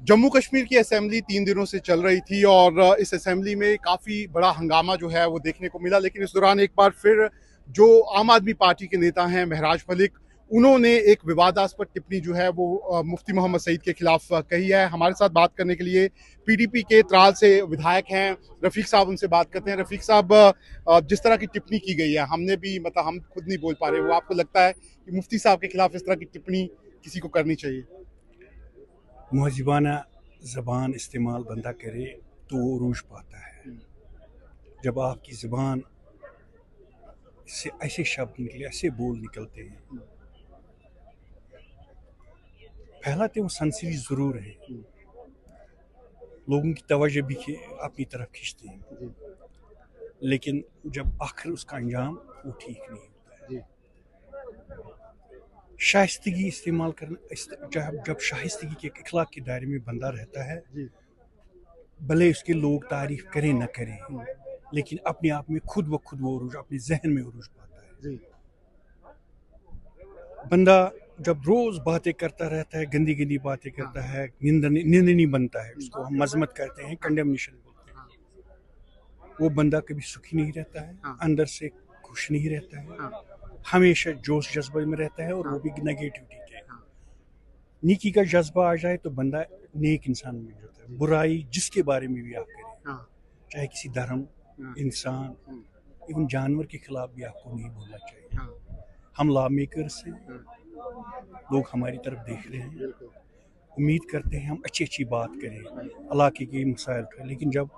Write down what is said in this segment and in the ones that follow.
जम्मू कश्मीर की असेंबली 3 दिनों से चल रही थी और इस असेंबली में काफ़ी बड़ा हंगामा जो है वो देखने को मिला। लेकिन इस दौरान एक बार फिर जो आम आदमी पार्टी के नेता हैं महराज मलिक, उन्होंने एक विवादास्पद टिप्पणी जो है वो मुफ्ती मोहम्मद सईद के खिलाफ कही है। हमारे साथ बात करने के लिए पीडीपी के त्राल से विधायक हैं रफीक साहब, उनसे बात करते हैं। रफीक साहब, जिस तरह की टिप्पणी की गई है, हमने भी मतलब हम खुद नहीं बोल पा रहे, वो आपको लगता है कि मुफ्ती साहब के खिलाफ इस तरह की टिप्पणी किसी को करनी चाहिए? महज़बाना ज़बान इस्तेमाल बंदा करे तो वो उरूज पाता है। जब आपकी ज़बान से ऐसे शब्द निकले, ऐसे बोल निकलते हैं, फैलाते वो सनसनी ज़रूर है, लोगों की तवज्जो भी अपनी तरफ खींचते हैं, लेकिन जब आखिर उसका अंजाम वो ठीक नहीं होता है। शाइस्तगी इस्तेमाल करना, जब शाइस्तगी के अखलाक के दायरे में बंदा रहता है, भले उसके लोग तारीफ करें न करें, लेकिन अपने आप में खुद व खुद वो उरूज, अपने जहन में उरूज पाता है। बंदा जब रोज बातें करता रहता है, गंदी गंदी बातें करता है, निंदनीय बनता है, उसको हम मजमत करते हैं, कंडेमनेशन बोलते हैं, वो बंदा कभी सुखी नहीं रहता है, अंदर से खुश नहीं रहता है, हमेशा जोश जज्बे में रहता है, और वो भी नेगेटिविटी के। नेकी का जज्बा आ जाए तो बंदा नेक इंसान बन जाता है। बुराई जिसके बारे में भी आप करें, चाहे किसी धर्म, इंसान, इवन जानवर के खिलाफ भी आपको नहीं बोलना चाहिए। हम लॉ मेकर्स हैं, लोग हमारी तरफ देख रहे हैं, उम्मीद करते हैं हम अच्छी अच्छी बात करें, इलाके के मसाइल पर। लेकिन जब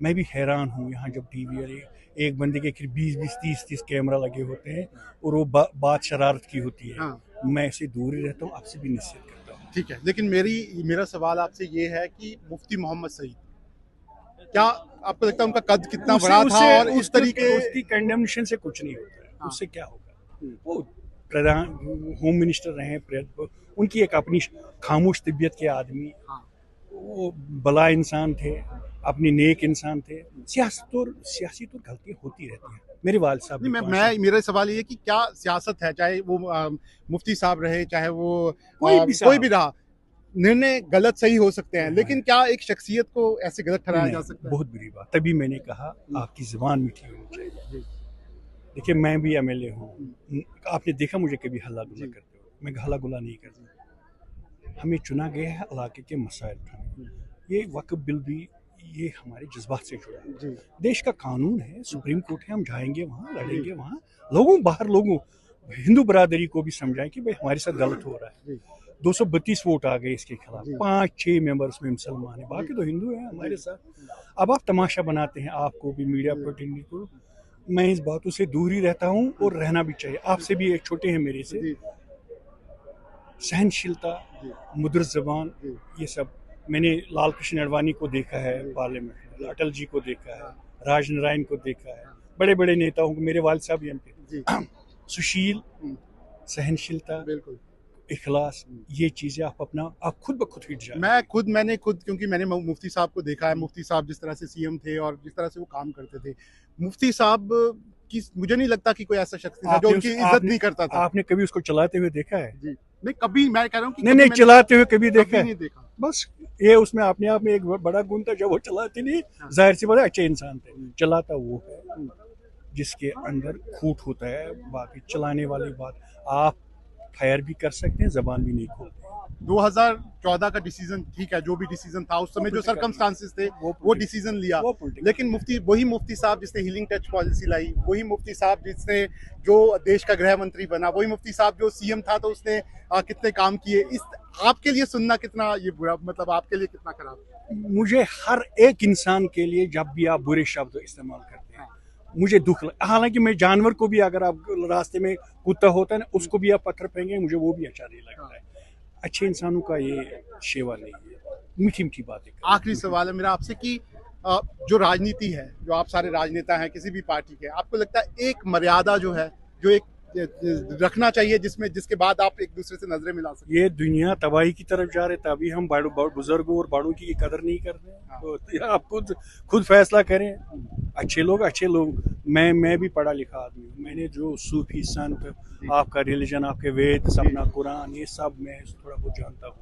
मैं भी हैरान हूँ, यहाँ जब टीवी एक बंदे के 20-20, 30-30 कैमरा लगे होते हैं और वो बात शरारत की होती है, मैं ऐसे दूर ही रहता हूँ, आपसे भी नसीहत करता हूँ। ठीक है, लेकिन मेरा सवाल आपसे ये है कि मुफ्ती मोहम्मद सईद, क्या आपको लगता है उनका कद कितना बड़ा था? और इस तरीके उसकी कंडेमनेशन से कुछ नहीं होता है, उससे क्या होगा? वो प्रधान होम मिनिस्टर रहे, उनकी एक अपनी खामोश तबीयत के आदमी, वो भला इंसान थे, अपनी नेक इंसान थे। सियासी तो गलतियां होती रहती हैं। मेरे वालिद साहब नहीं, मेरा सवाल ये है कि क्या सियासत है, चाहे वो मुफ्ती साहब रहे, चाहे वो कोई भी रहा, निर्णय गलत सही हो सकते हैं, लेकिन क्या एक शख्सियत को ऐसे गलत ठहराया जा सकता है? बहुत बुरी बात। तभी मैंने कहा आपकी जुबान मीठी होनी चाहिए। देखिए, मैं भी एमएलए हूँ, आपने देखा मुझे कभी हल्ला गुला करते हो? मैं हल्ला गुला नहीं करता। हमें चुना गया है इलाके के मसाइल उठाने। ये वक्फ बिल भी ये हमारे जज्बात से जुड़ा है। देश का कानून है, सुप्रीम कोर्ट है, हम जाएंगे वहाँ, लड़ेंगे वहाँ। लोगों हिंदू बरादरी को भी समझाएं कि भाई हमारे साथ गलत हो रहा है। 232 वोट आ गए इसके खिलाफ, 5-6 मेंबर उसमें मुसलमान है, बाकी तो हिंदू हैं हमारे साथ। अब आप तमाशा बनाते हैं, आपको भी, मीडिया प्रतिनिधि को। मैं इस बातों से दूर ही रहता हूँ, और रहना भी चाहिए। आपसे भी एक छोटे हैं मेरे से, सहनशीलता, मुद्र जबान, ये सब मैंने लाल कृष्ण अडवाणी को देखा है पार्लियामेंट में, अटल जी को देखा है, राज नारायण को देखा है, बड़े बड़े नेताओं को, मेरे वालिद साहब भी एमपी। सुशील, सहनशीलता, बिल्कुल इखलास, ये चीजें आप खुद ब खुद हिट जाए। मैंने खुद, क्योंकि मैंने मुफ्ती साहब को देखा है, मुफ्ती साहब जिस तरह से सीएम थे और जिस तरह से वो काम करते थे, मुफ्ती साहब की मुझे नहीं लगता कि कोई ऐसा शख्स था जो उनकी इज्जत नहीं करता था। आपने कभी उसको चलाते हुए देखा है? जी नहीं, कभी, मैं कह रहा हूँ कि नहीं, चलाते हुए कभी देखा है? नहीं देखा। बस ये उसमें अपने आप में एक बड़ा गुण था, जब वो चलाते नहीं, जाहिर सी बात है अच्छे इंसान थे। चलाता वो है जिसके अंदर खूट होता है, बाकी चलाने वाली बात। आप फायर भी कर सकते हैं, जबान भी नहीं खोलते। 2014 का डिसीजन ठीक है, जो भी डिसीजन था उस समय, जो सर्कमस्टांसेस थे, वो डिसीजन लिया, लेकिन वही मुफ्ती साहब जिसने हीलिंग टच पॉलिसी लाई, वही मुफ्ती साहब जिसने जो देश का गृह मंत्री बना, वही मुफ्ती साहब जो सीएम था तो उसने कितने काम किए। इस आपके लिए सुनना कितना ये बुरा, मतलब आपके लिए कितना खराब? मुझे हर एक इंसान के लिए जब भी आप बुरे शब्द इस्तेमाल करते हैं, मुझे दुख लगता। हालांकि मैं जानवर को भी, अगर आप रास्ते में कुत्ता होता है ना, उसको भी आप पत्थर फेंकेंगे, मुझे वो भी अच्छा नहीं लगता है। अच्छे इंसानों का ये सेवा नहीं है, मीठी मीठी बातें। आखिरी सवाल है मेरा आपसे कि जो राजनीति है, जो आप सारे राजनेता हैं किसी भी पार्टी के, आपको लगता है एक मर्यादा जो है, जो एक रखना चाहिए जिसके बाद आप एक दूसरे से नजरें मिला सकते? ये दुनिया तबाही की तरफ जा रहे, तभी हम बुजुर्गों और बड़ों की कदर नहीं कर रहे। तो आप खुद फैसला करें। अच्छे लोग, मैं भी पढ़ा लिखा आदमी हूँ। मैंने जो सूफी संत, आपका रिलीजन, आपके वेद, सपना, कुरान, ये सब मैं थोड़ा बहुत जानता हूँ।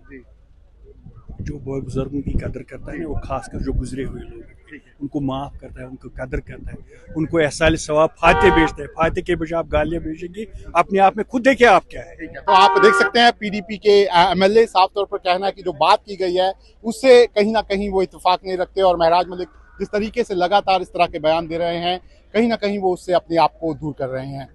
जो बुजुर्गों की कदर करता है ना, वो खासकर जो गुजरे हुए लोग हैं, उनको माफ़ करता है, उनको कदर करता है, उनको एहसाल सवाब फाते भेजता है। फाते के बजाय आप गालियाँ भेजेंगे, अपने आप में खुद देखिए आप क्या है। ठीक है, तो आप देख सकते हैं पीडीपी के एमएलए साफ तौर पर कहना है कि जो बात की गई है उससे कहीं ना कहीं वो इत्तेफाक नहीं रखते, और महराज मलिक जिस तरीके से लगातार इस तरह के बयान दे रहे हैं, कहीं ना कहीं वो उससे अपने आप को दूर कर रहे हैं।